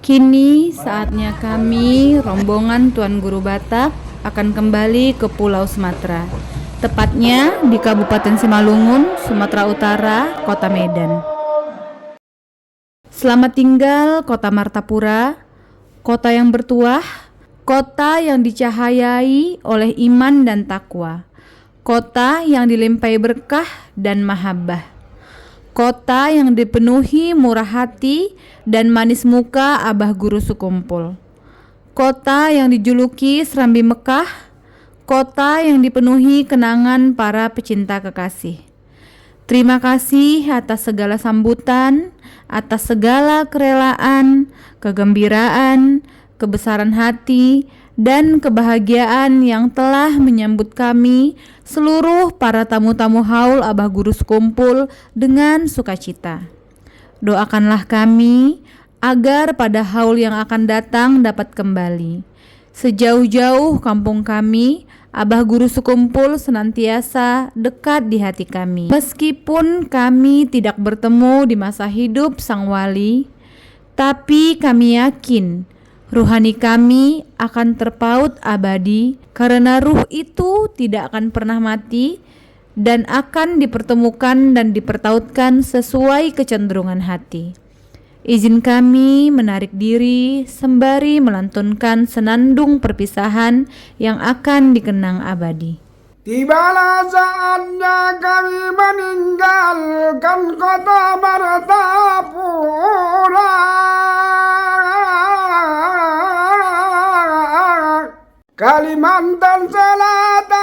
Kini saatnya kami, rombongan Tuan Guru Batak, akan kembali ke Pulau Sumatera. Tepatnya di Kabupaten Simalungun, Sumatera Utara, Kota Medan. Selamat tinggal Kota Martapura, kota yang bertuah, kota yang dicahayai oleh iman dan takwa, kota yang dilimpahi berkah dan mahabbah, kota yang dipenuhi murah hati dan manis muka Abah Guru Sekumpul, kota yang dijuluki Serambi Mekah, kota yang dipenuhi kenangan para pecinta kekasih. Terima kasih atas segala sambutan, atas segala kerelaan, kegembiraan, kebesaran hati, dan kebahagiaan yang telah menyambut kami seluruh para tamu-tamu haul Abah Guru Sekumpul dengan sukacita. Doakanlah kami agar pada haul yang akan datang dapat kembali. Sejauh-jauh kampung kami, Abah Guru Sekumpul senantiasa dekat di hati kami. Meskipun kami tidak bertemu di masa hidup Sang Wali, tapi kami yakin ruhani kami akan terpaut abadi karena ruh itu tidak akan pernah mati dan akan dipertemukan dan dipertautkan sesuai kecenderungan hati. Izin kami menarik diri sembari melantunkan senandung perpisahan yang akan dikenang abadi. Tibalah saatnya kami meninggalkan kota Martapura. Kalimantan Selatan,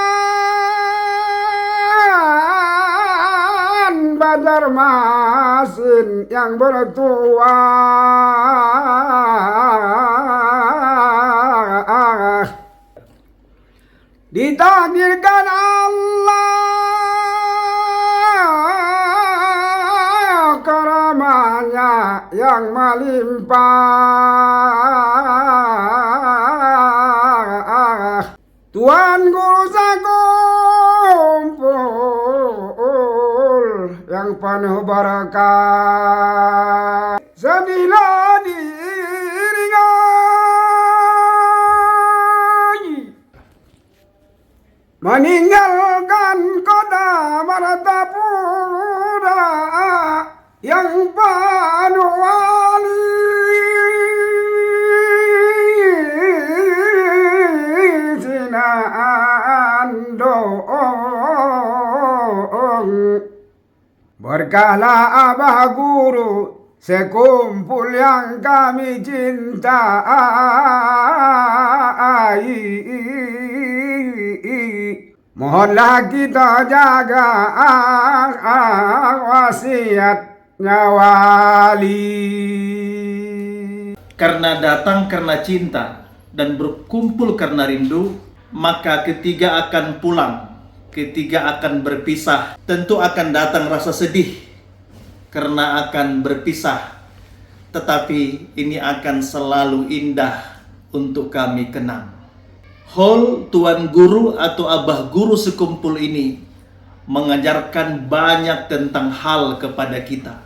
Banjarmasin yang bertuah. Ditakdirkan Allah karamahnya yang melimpah. Tuan Guru Sekumpul yang penuh berkah, sedihlah diiringi meninggalkan kota Martapura yang penuh wali. Berkahlah Abah Guru Sekumpul yang kami cintai. Mohonlah kita jaga wasiatnya wali. Karena datang karena cinta dan berkumpul karena rindu, maka ketiga akan pulang, ketiga akan berpisah. Tentu akan datang rasa sedih karena akan berpisah, tetapi ini akan selalu indah untuk kami kenang. Haul Tuan Guru atau Abah Guru Sekumpul ini mengajarkan banyak tentang hal kepada kita.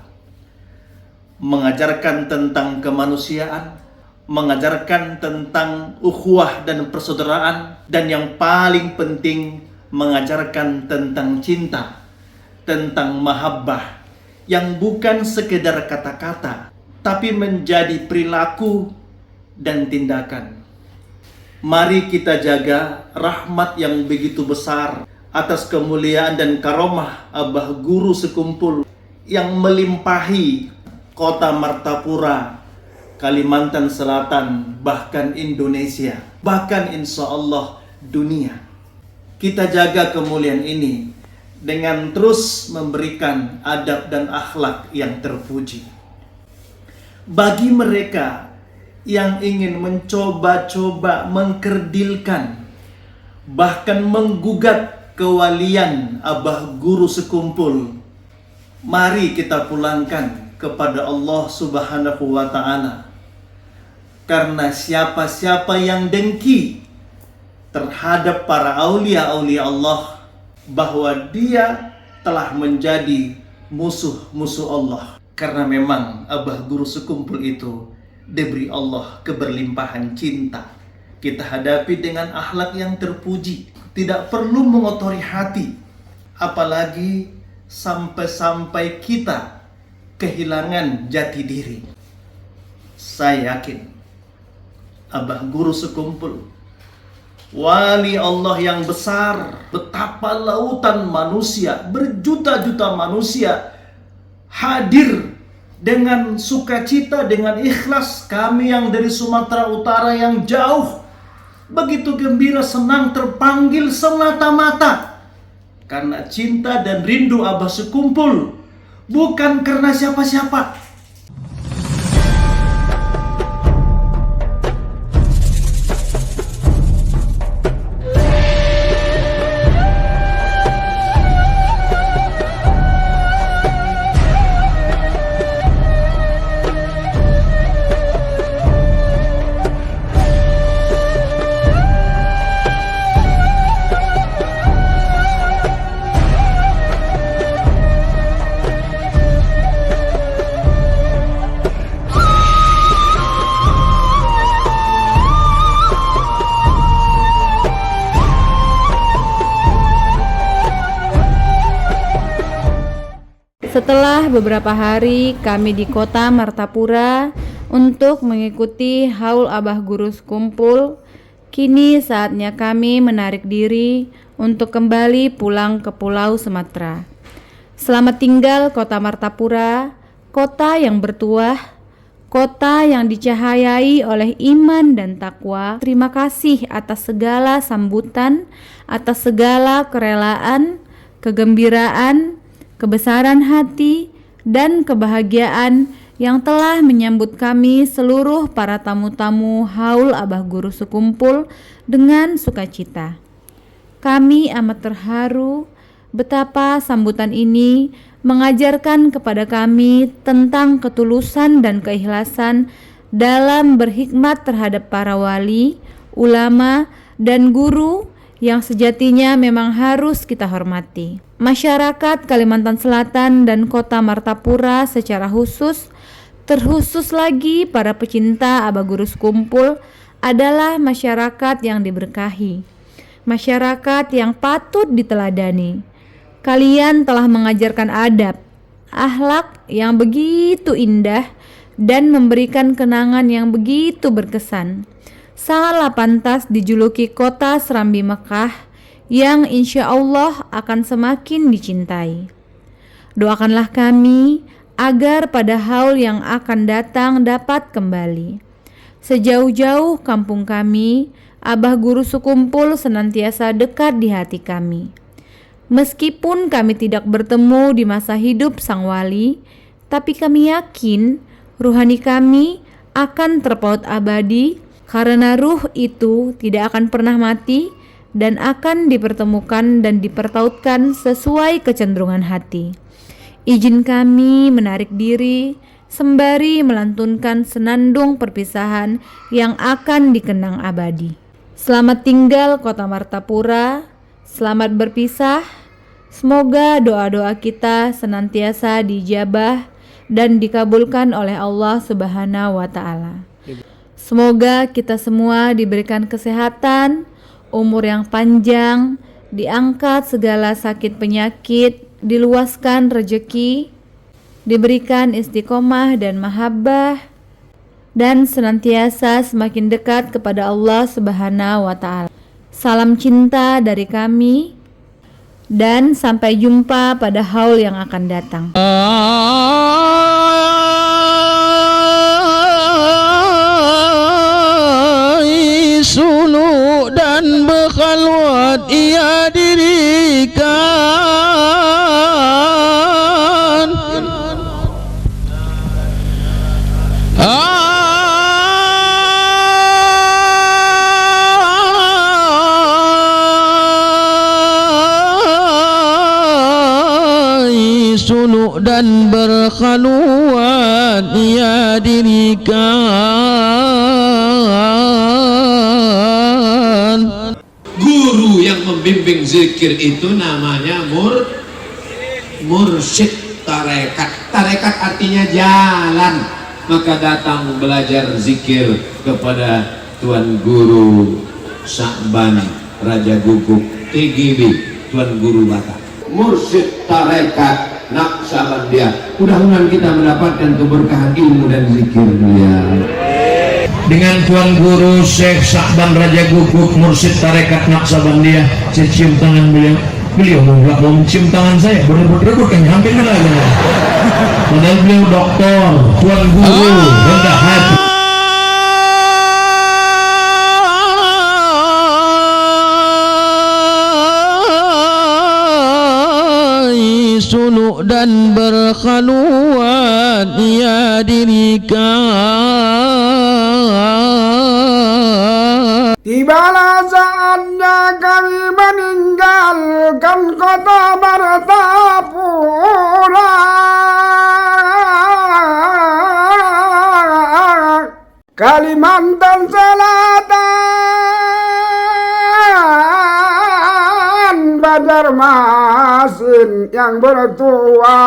Mengajarkan tentang kemanusiaan, mengajarkan tentang ukhuwah dan persaudaraan, dan yang paling penting mengajarkan tentang cinta, tentang mahabbah yang bukan sekedar kata-kata, tapi menjadi perilaku dan tindakan. Mari kita jaga rahmat yang begitu besar atas kemuliaan dan karomah Abah Guru Sekumpul yang melimpahi kota Martapura, Kalimantan Selatan, bahkan Indonesia, bahkan insya Allah dunia. Kita jaga kemuliaan ini dengan terus memberikan adab dan akhlak yang terpuji. Bagi mereka yang ingin mencoba-coba mengkerdilkan, bahkan menggugat kewalian Abah Guru Sekumpul, mari kita pulangkan kepada Allah Subhanahu wa Ta'ala. Karena siapa-siapa yang dengki terhadap para aulia-aulia Allah, bahwa dia telah menjadi musuh-musuh Allah. Karena memang Abah Guru Sekumpul itu diberi Allah keberlimpahan cinta. Kita hadapi dengan akhlak yang terpuji, tidak perlu mengotori hati, apalagi sampai-sampai kita kehilangan jati diri. Saya yakin Abah Guru sekumpul wali Allah yang besar, betapa lautan manusia, berjuta-juta manusia hadir dengan sukacita, dengan ikhlas. Kami yang dari Sumatera Utara yang jauh begitu gembira, senang, terpanggil semata-mata karena cinta dan rindu Abah sekumpul, bukan karena siapa-siapa. Setelah beberapa hari kami di kota Martapura untuk mengikuti haul Abah Guru sekumpul, kini saatnya kami menarik diri untuk kembali pulang ke Pulau Sumatera. Selamat tinggal kota Martapura, kota yang bertuah, kota yang dicahayai oleh iman dan takwa. Terima kasih atas segala sambutan, atas segala kerelaan, kegembiraan, kebesaran hati, dan kebahagiaan yang telah menyambut kami seluruh para tamu-tamu haul Abah Guru sekumpul dengan sukacita. Kami amat terharu betapa sambutan ini mengajarkan kepada kami tentang ketulusan dan keikhlasan dalam berkhidmat terhadap para wali, ulama, dan guru yang sejatinya memang harus kita hormati. Masyarakat Kalimantan Selatan dan kota Martapura secara khusus, terkhusus lagi para pecinta Abah Guru sekumpul, adalah masyarakat yang diberkahi, masyarakat yang patut diteladani. Kalian telah mengajarkan adab, akhlak yang begitu indah, dan memberikan kenangan yang begitu berkesan. Sangatlah pantas dijuluki kota Serambi Mekah yang insya Allah akan semakin dicintai. Doakanlah kami agar pada haul yang akan datang dapat kembali. Sejauh-jauh kampung kami, Abah Guru sekumpul senantiasa dekat di hati kami. Meskipun kami tidak bertemu di masa hidup sang wali, tapi kami yakin ruhani kami akan terpaut abadi, karena ruh itu tidak akan pernah mati dan akan dipertemukan dan dipertautkan sesuai kecenderungan hati. Izin kami menarik diri sembari melantunkan senandung perpisahan yang akan dikenang abadi. Selamat tinggal kota Martapura, selamat berpisah. Semoga doa-doa kita senantiasa dijabah dan dikabulkan oleh Allah Subhanahu wa Ta'ala. Semoga kita semua diberikan kesehatan, umur yang panjang, diangkat segala sakit penyakit, diluaskan rezeki, diberikan istiqomah dan mahabbah, dan senantiasa semakin dekat kepada Allah Subhanahu wa Ta'ala. Salam cinta dari kami, dan sampai jumpa pada haul yang akan datang. Suluk dan berkhalwat ia dirikan. Suluk dan berkhalwat ia dirikan. Guru yang membimbing zikir itu namanya mursyid tarekat. Tarekat artinya jalan. maka datang belajar zikir kepada Tuan Guru Sa'ban Raja Guguk TGB, Tuan Guru Batak, Mursyid Tarekat Naqsabandiyah. Mudah-mudahan kita mendapatkan keberkahan ilmu dan zikirnya. Dengan Tuan Guru Syekh Sa'ban Raja Guguk Mursyid Tarekat Naqsabandiyah, saya cium tangan beliau. Beliau nggak mau mencium tangan saya, berebut-rebut kan, hampir kena aja. Padahal beliau doktor, Tuan Guru, rendah hati. Suluk dan berkhaluan ia dirikan. Tibalah saatnya kami meninggalkan kota Martapura. Kalimantan Selatan, Banjarmasin yang bertuah.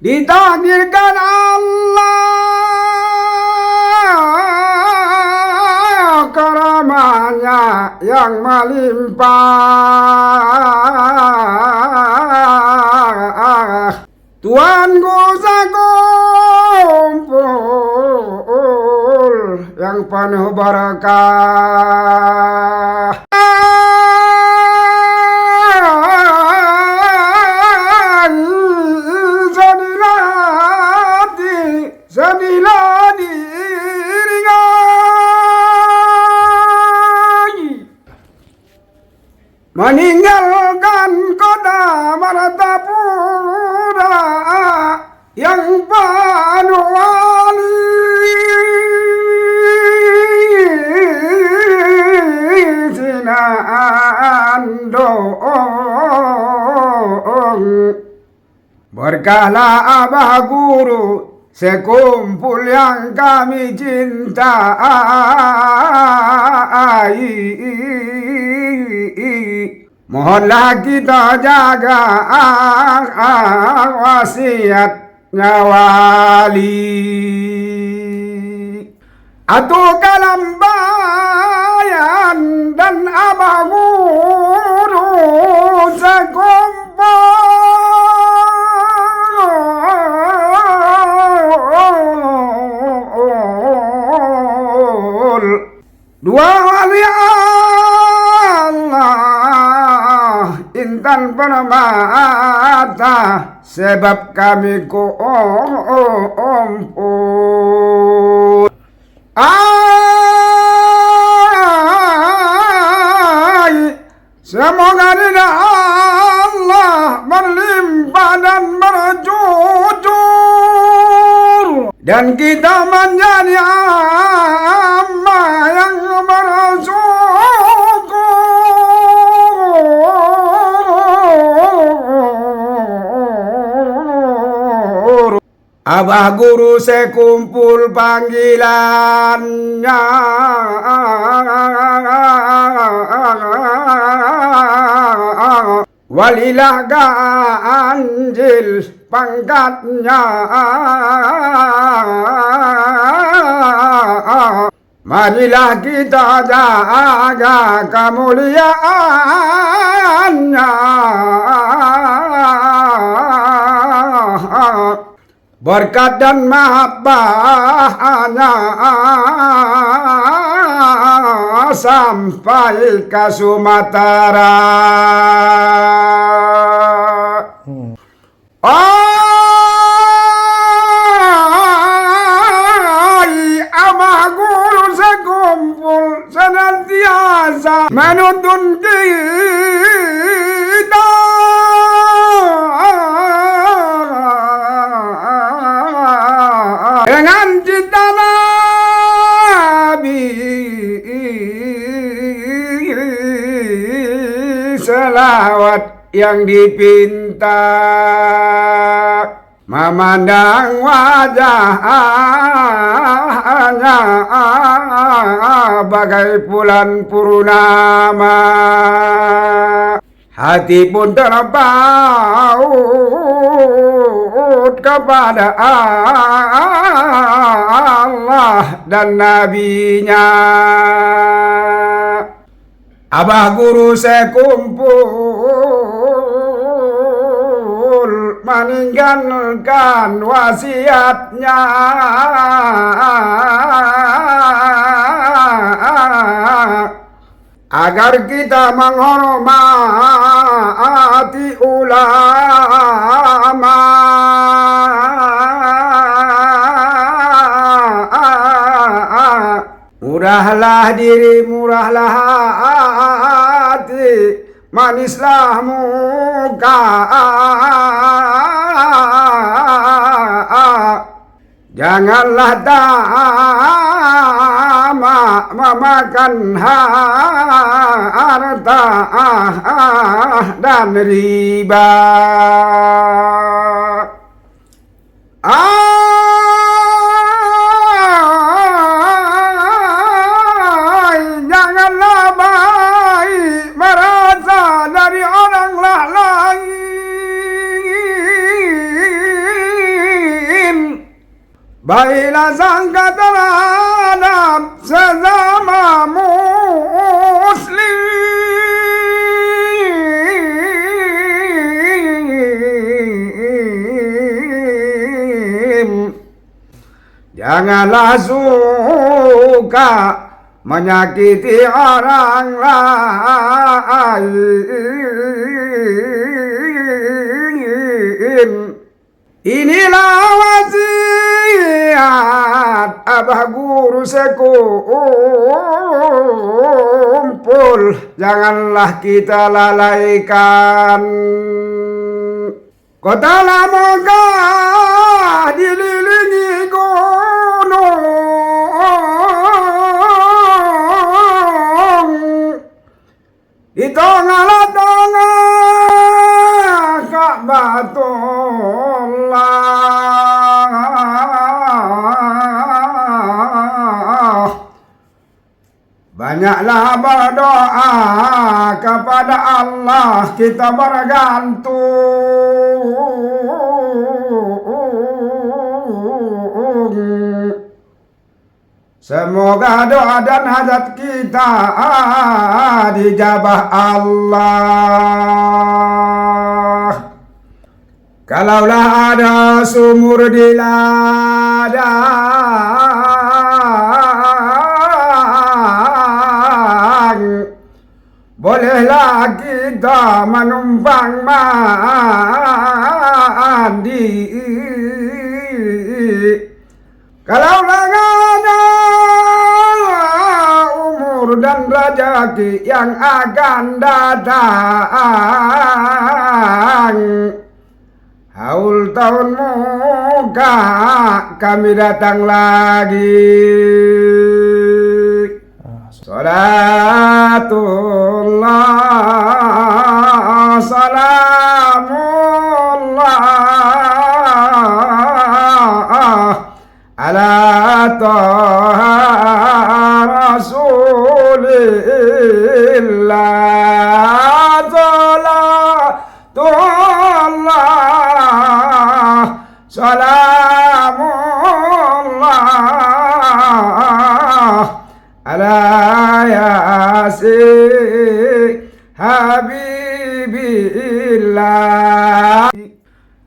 Ditakdirkan Allah karamahnya yang melimpah. Tuanku sakumpul yang penuh berkah. Sedihlah diiringi meninggalkan kota Martapura yang penuh wali sinandong. Berkahlah Abah Guru sekumpul yang kami cintai. Mohonlah kita jaga wasiatnya wali. Atuh kalam bayan dan Abah Guru sekumpul dua wali Allah intan permata, sebab kami kumpul. Semoga ridha Allah berlimpah dan berjujur, dan kita menjadi hamba yang bersyukur. Abah Guru sekumpul panggilannya, walilah ganjil pangkatnya. Marilah kita jaga kemuliaannya, berkat dan mahabbahnya sampai ke Sumatera. Abah Guru sekumpul senantiasa menuntun kita dengan cinta Nabi, selawat yang dipinta, memandang wajahnya bagai bulan purnama. hati pun terpaut kepada Allah dan Nabi-Nya. Abah guru sekumpul meninggalkan wasiatnya, agar kita menghormati ulama. Murahlah diri, murahlah hati, manislah muka, janganlah tamak memakan harta dan riba. Janganlah baik merasa dari orang lain, baiklah sangka terhadap sesama muslim. Janganlah suka menyakiti orang lain. Inilah wasiat abah guru sekumpul, janganlah kita lalaikan. Kota Lamogah dililingi gunung, di tengah-tengah Ka'batullah. Banyaklah berdoa kepada Allah, kita bergantung. Semoga doa dan hajat kita dijabah Allah. Kalaulah ada sumur di ladang, bolehlah kita menumpang mandi. Kalaulah ada umur dan rezeki yang akan datang, haul tahun muka kami datang lagi. Salatullah, salamullah ala toha rasulillah. Salatullah, salamullah ala yasin habibillah.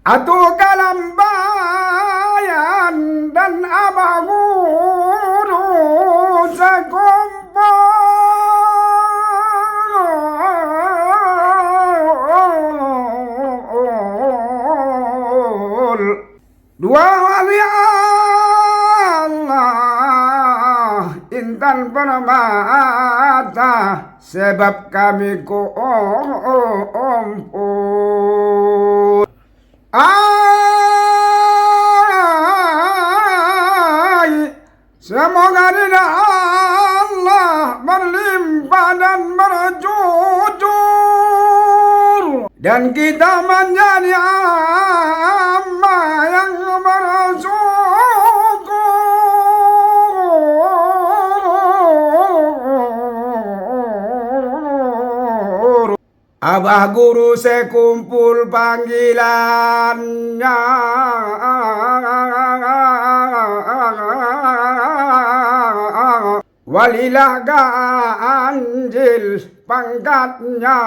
Atuh kalam bayan dan abah guru sekumpul, dua wali Allah intan permata, sebab kami kumpul. Semoga ridha Allah berlimpah dan berjujur, dan kita menjadi hamba yang bersyukur. Abah guru sekumpul panggilannya, walilah ganjil pangkatnya.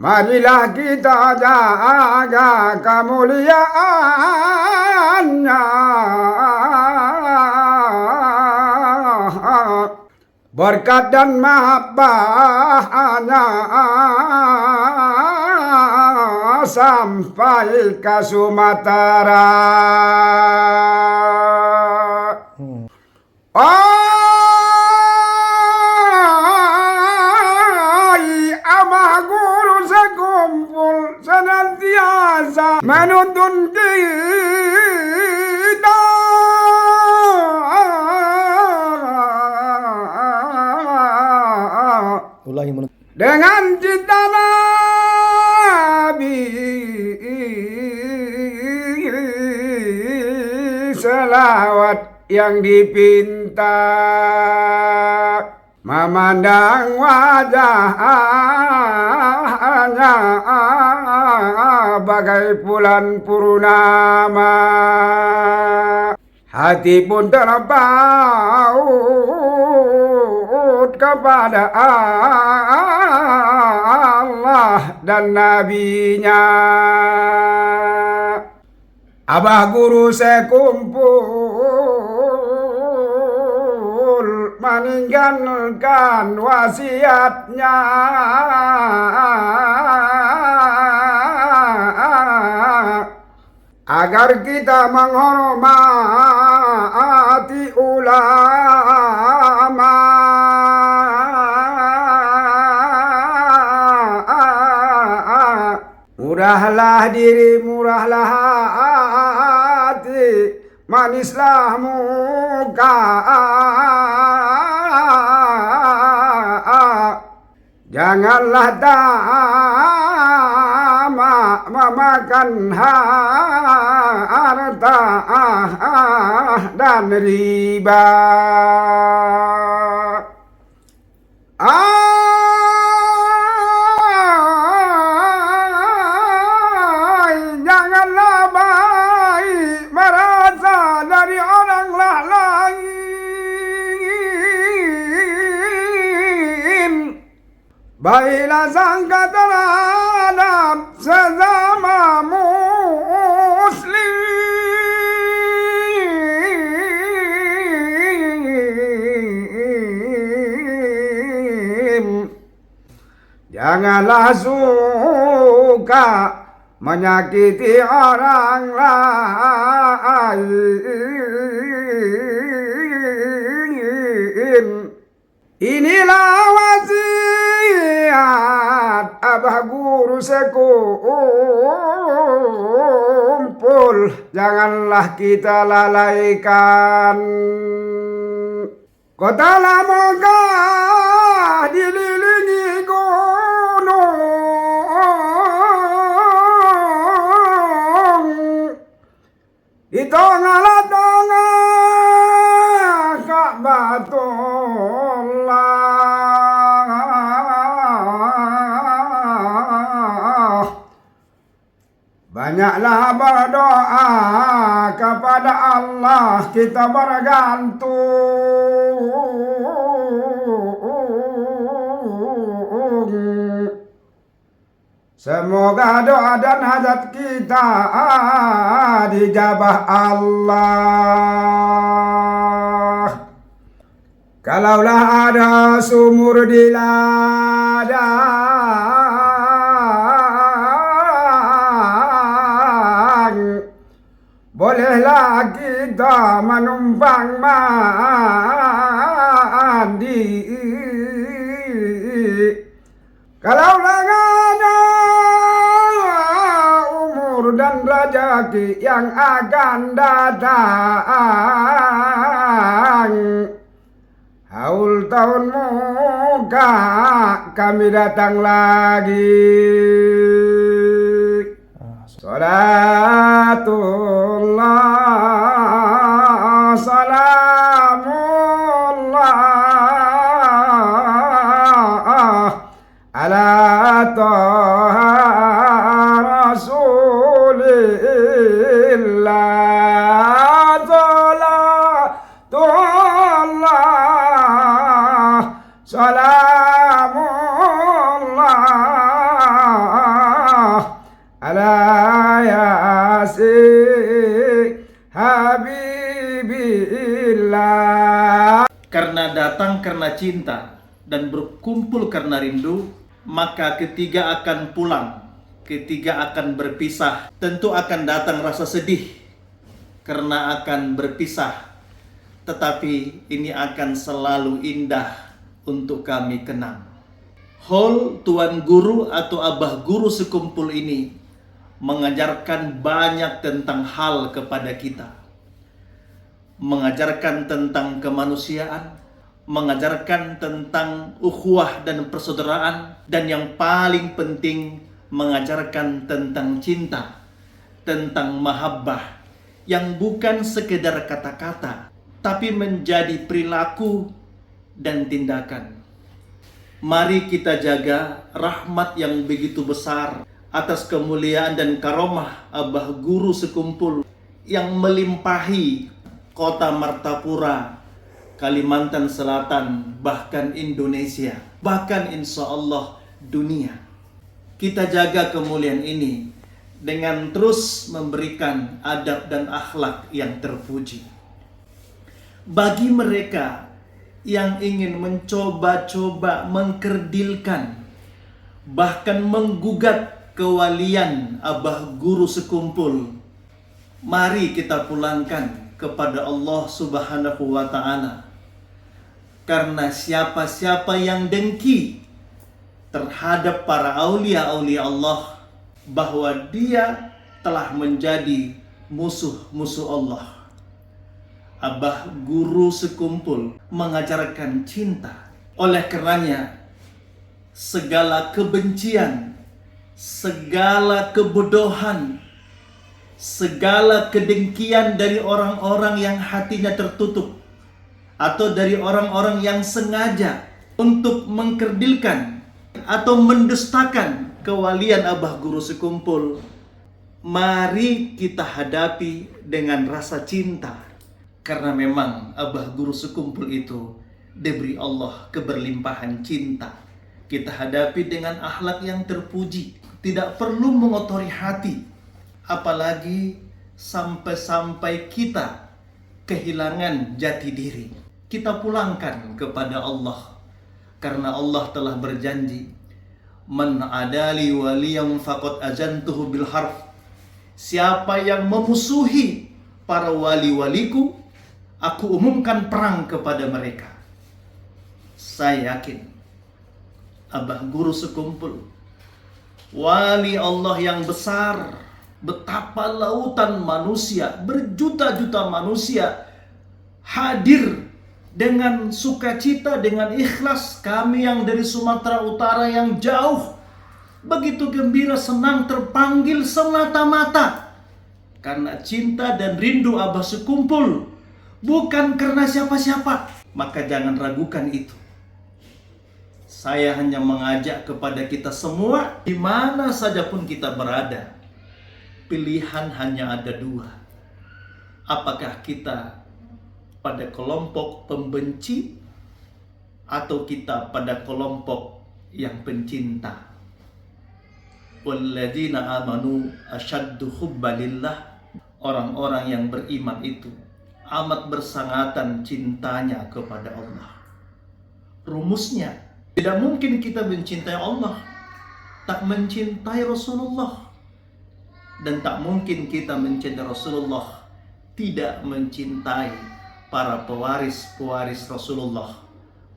Marilah kita jaga kemuliaannya, berkat dan mahabbahnya sampai ke Sumatera. Abah guru sekumpul senantiasa menuntun kita dengan cinta Nabi, selawat yang dipinta, memandang wajahnya bagai bulan purnama, hati pun terpaut kepada Allah dan Nabi-Nya. Abah guru sekumpul meninggalkan wasiatnya, agar kita menghormati ulama, murahlah diri, murahlah hati, manislah muka, janganlah tamak memakan harta dan riba. Janganlah baik merasa dari orang lain, baiklah sangka terhadap sesama muslim. Janganlah suka menyakiti orang lain. Inilah wasiat Abah guru sekumpul, janganlah kita lalaikan. Kota Lamogah dililingi gunung, di tengah-tengah Ka'batullah. Banyaklah berdoa kepada Allah, kita bergantung. Semoga doa dan hajat kita dijabah Allah. Kalaulah ada sumur di ladang, bolehlah kita menumpang mandi. Kalaulah ada umur dan rezeki yang akan datang, haul tahun muka kami datang lagi. Salatullah, salamullah Taha Rasulillah Salatullah Salamullah Ala Yasin Habibillah. Karena datang karena cinta dan berkumpul karena rindu, maka ketiga akan pulang, ketiga akan berpisah. Tentu akan datang rasa sedih karena akan berpisah, tetapi ini akan selalu indah untuk kami kenang. Hol Tuan Guru atau Abah Guru sekumpul ini mengajarkan banyak tentang hal kepada kita. Mengajarkan tentang kemanusiaan, mengajarkan tentang ukhuwah dan persaudaraan, dan yang paling penting mengajarkan tentang cinta, tentang mahabbah yang bukan sekedar kata-kata, tapi menjadi perilaku dan tindakan. Mari kita jaga rahmat yang begitu besar atas kemuliaan dan karomah Abah Guru sekumpul yang melimpahi Kota Martapura, Kalimantan Selatan, bahkan Indonesia, bahkan insya Allah dunia. Kita jaga kemuliaan ini dengan terus memberikan adab dan akhlak yang terpuji. Bagi mereka yang ingin mencoba-coba mengkerdilkan, bahkan menggugat kewalian Abah Guru sekumpul, mari kita pulangkan kepada Allah Subhanahu wa Ta'ala. Karena siapa-siapa yang dengki terhadap para aulia-aulia Allah, bahwa dia telah menjadi musuh-musuh Allah. Abah Guru sekumpul mengajarkan cinta. Oleh karenanya, segala kebencian, segala kebodohan, segala kedengkian dari orang-orang yang hatinya tertutup, atau dari orang-orang yang sengaja untuk mengkerdilkan atau mendustakan kewalian Abah Guru sekumpul, mari kita hadapi dengan rasa cinta. Karena memang Abah Guru sekumpul itu diberi Allah keberlimpahan cinta. Kita hadapi dengan akhlak yang terpuji, tidak perlu mengotori hati. Apalagi sampai-sampai kita kehilangan jati diri. Kita pulangkan kepada Allah. Karena Allah telah berjanji, Man adali waliyan faqad azantuhu bil harf. Siapa yang memusuhi para wali-waliku, aku umumkan perang kepada mereka. Saya yakin Abah Guru sekumpul, wali Allah yang besar, betapa lautan manusia, berjuta-juta manusia hadir dengan sukacita, dengan ikhlas. Kami yang dari Sumatera Utara yang jauh begitu gembira, senang, terpanggil semata-mata karena cinta dan rindu Abah sekumpul, bukan karena siapa-siapa. Maka jangan ragukan itu. Saya hanya mengajak kepada kita semua, di mana saja pun kita berada, pilihan hanya ada dua. Apakah kita pada kelompok pembenci, atau kita pada kelompok yang pencinta? Walladzina amanu asyaddu hubbalillah. Orang-orang yang beriman itu amat bersangatan cintanya kepada Allah. Rumusnya, tidak mungkin kita mencintai Allah tak mencintai Rasulullah. Dan tak mungkin kita mencintai Rasulullah tidak mencintai para pewaris-pewaris Rasulullah,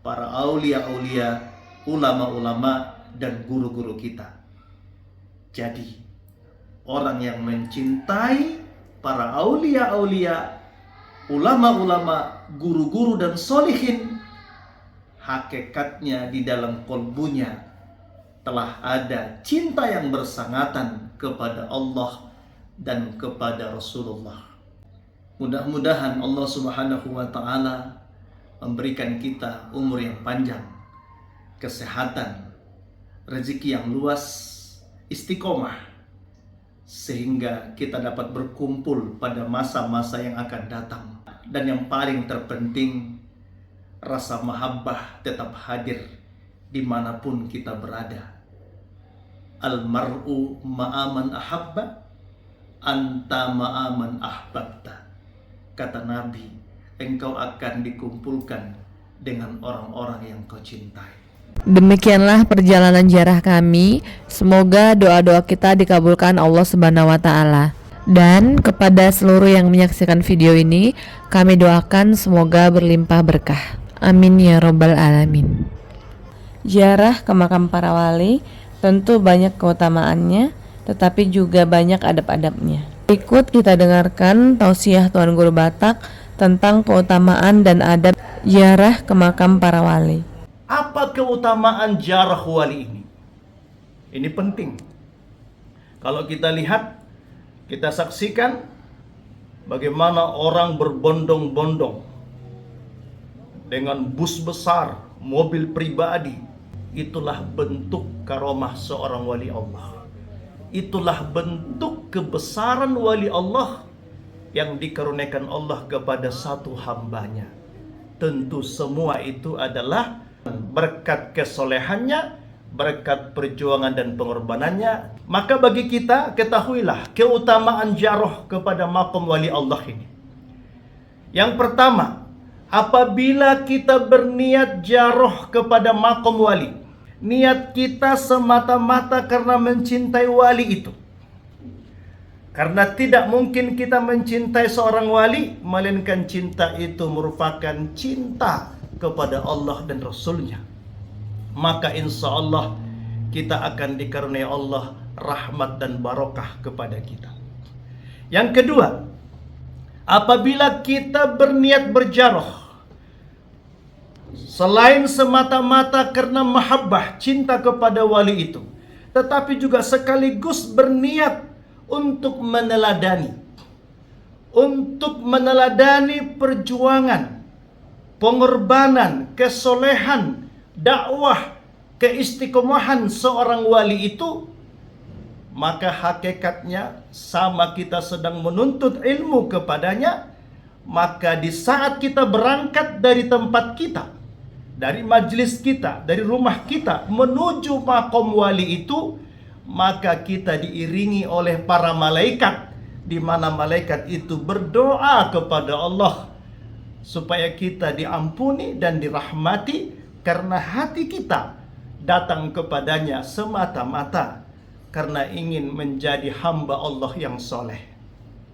para aulia-aulia, ulama-ulama, dan guru-guru kita. Jadi, orang yang mencintai para aulia-aulia, ulama-ulama, guru-guru, dan solihin, hakikatnya di dalam kolbunya telah ada cinta yang bersangatan kepada Allah dan kepada Rasulullah. Mudah-mudahan Allah Subhanahu wa Ta'ala memberikan kita umur yang panjang, kesehatan, rezeki yang luas, istiqomah, sehingga kita dapat berkumpul pada masa-masa yang akan datang. Dan yang paling terpenting, rasa mahabbah tetap hadir dimanapun kita berada. Almar'u ma'aman ahabba, anta ma'aman ahbabta. Kata Nabi, engkau akan dikumpulkan dengan orang-orang yang kau cintai. Demikianlah perjalanan ziarah kami. Semoga doa-doa kita dikabulkan Allah Subhanahu wa taala. Dan kepada seluruh yang menyaksikan video ini, kami doakan semoga berlimpah berkah. Amin ya robbal alamin. Ziarah ke makam para wali tentu banyak keutamaannya, tetapi juga banyak adab-adabnya. Berikut kita dengarkan tausiah Tuan Guru Batak tentang keutamaan dan adab ziarah ke makam para wali. Apa keutamaan ziarah wali ini? Ini penting. Kalau kita lihat, kita saksikan bagaimana orang berbondong-bondong dengan bus besar, mobil pribadi. Itulah bentuk karomah seorang wali Allah. Itulah bentuk kebesaran wali Allah yang dikaruniakan Allah kepada satu hambanya. Tentu semua itu adalah berkat kesolehannya, berkat perjuangan dan pengorbanannya. Maka bagi kita, ketahuilah keutamaan ziarah kepada makam wali Allah ini. Yang pertama, apabila kita berniat ziarah kepada makam wali, niat kita semata-mata karena mencintai wali itu. Karena tidak mungkin kita mencintai seorang wali, melainkan cinta itu merupakan cinta kepada Allah dan Rasulnya. Maka insya Allah kita akan dikaruniai Allah rahmat dan barokah kepada kita. Yang kedua, apabila kita berniat berziarah selain semata-mata karena mahabbah, cinta kepada wali itu, tetapi juga sekaligus berniat untuk meneladani perjuangan, pengorbanan, kesolehan, dakwah, keistiqomahan seorang wali itu, maka hakikatnya sama kita sedang menuntut ilmu kepadanya. Maka di saat kita berangkat dari tempat kita, dari majelis kita, dari rumah kita menuju makom wali itu, maka kita diiringi oleh para malaikat, di mana malaikat itu berdoa kepada Allah supaya kita diampuni dan dirahmati, karena hati kita datang kepadanya semata-mata karena ingin menjadi hamba Allah yang soleh.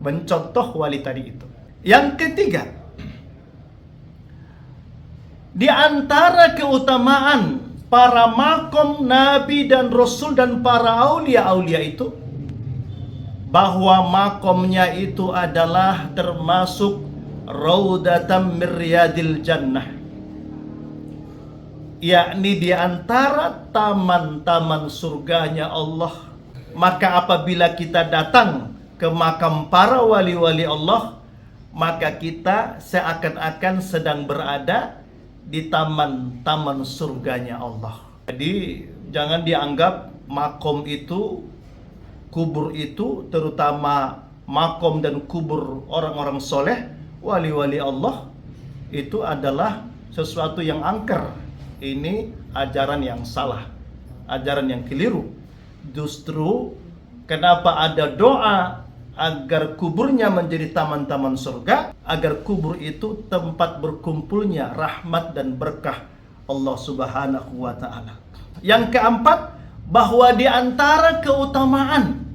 Mencontoh wali tadi itu. Yang ketiga, di antara keutamaan para makom Nabi dan Rasul dan para aulia-aulia itu, bahwa makomnya itu adalah termasuk Raudatam min Riyadil Jannah, yakni di antara taman-taman surganya Allah. Maka apabila kita datang ke makam para wali-wali Allah, maka kita seakan-akan sedang berada di taman-taman surganya Allah. Jadi jangan dianggap makom itu, kubur itu, terutama makom dan kubur orang-orang soleh, wali-wali Allah, itu adalah sesuatu yang angker. Ini ajaran yang salah, ajaran yang keliru. Justru kenapa ada doa agar kuburnya menjadi taman-taman surga, agar kubur itu tempat berkumpulnya rahmat dan berkah Allah Subhanahu wa ta'ala. Yang keempat, bahwa di antara keutamaan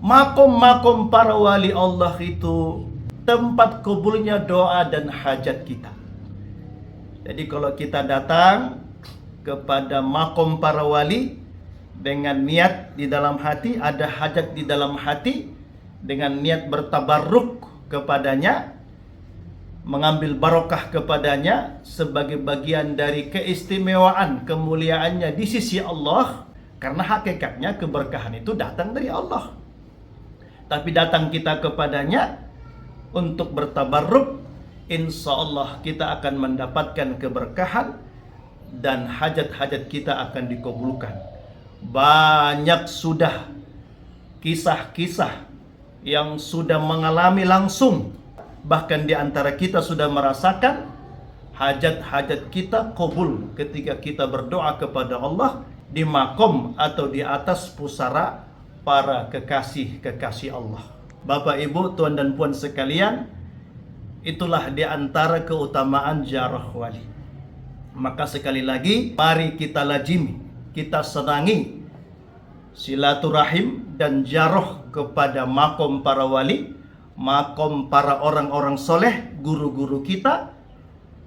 makom-makom para wali Allah itu tempat kubulnya doa dan hajat kita. Jadi kalau kita datang kepada makom para wali dengan niat di dalam hati, ada hajat di dalam hati, dengan niat bertabarruk kepadanya, mengambil barokah kepadanya sebagai bagian dari keistimewaan kemuliaannya di sisi Allah, karena hakikatnya keberkahan itu datang dari Allah. Tapi datang kita kepadanya untuk bertabarruk, insya Allah kita akan mendapatkan keberkahan dan hajat-hajat kita akan dikabulkan. Banyak sudah kisah-kisah yang sudah mengalami langsung, bahkan di antara kita sudah merasakan hajat-hajat kita kabul ketika kita berdoa kepada Allah di makom atau di atas pusara para kekasih-kekasih Allah. Bapak, Ibu, Tuan dan Puan sekalian, itulah di antara keutamaan ziarah wali. Maka sekali lagi, mari kita lazimi, kita senangi silaturahim dan ziarah kepada makom para wali, makom para orang-orang soleh, guru-guru kita,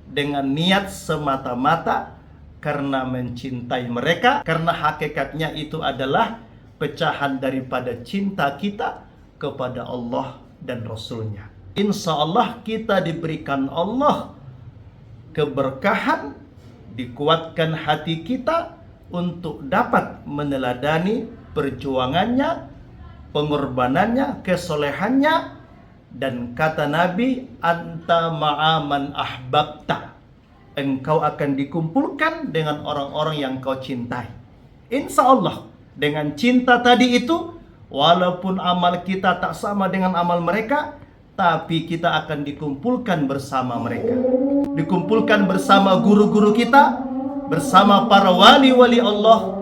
dengan niat semata-mata karena mencintai mereka, karena hakikatnya itu adalah pecahan daripada cinta kita kepada Allah dan Rasulnya. Insya Allah kita diberikan Allah keberkahan, dikuatkan hati kita untuk dapat meneladani perjuangannya, pengorbanannya, kesolehannya. Dan kata Nabi, anta ma'aman ahbabta, engkau akan dikumpulkan dengan orang-orang yang kau cintai. Insya Allah dengan cinta tadi itu, walaupun amal kita tak sama dengan amal mereka, tapi kita akan dikumpulkan bersama mereka, dikumpulkan bersama guru-guru kita, bersama para wali-wali Allah,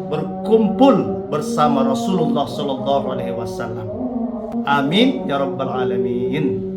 berkumpul bersama Rasulullah SAW. Amin ya rabbal alamin.